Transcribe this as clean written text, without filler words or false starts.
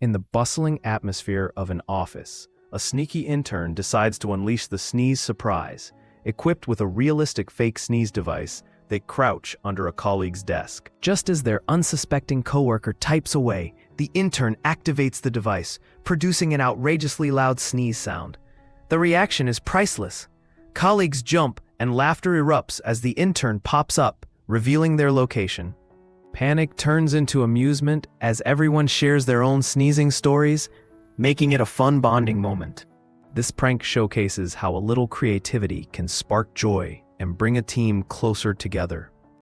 In the bustling atmosphere of an office, a sneaky intern decides to unleash the sneeze surprise. Equipped with a realistic fake sneeze device, they crouch under a colleague's desk. Just as their unsuspecting coworker types away, the intern activates the device, producing an outrageously loud sneeze sound. The reaction is priceless. Colleagues jump and laughter erupts as the intern pops up, revealing their location. Panic turns into amusement as everyone shares their own sneezing stories, making it a fun bonding moment. This prank showcases how a little creativity can spark joy and bring a team closer together.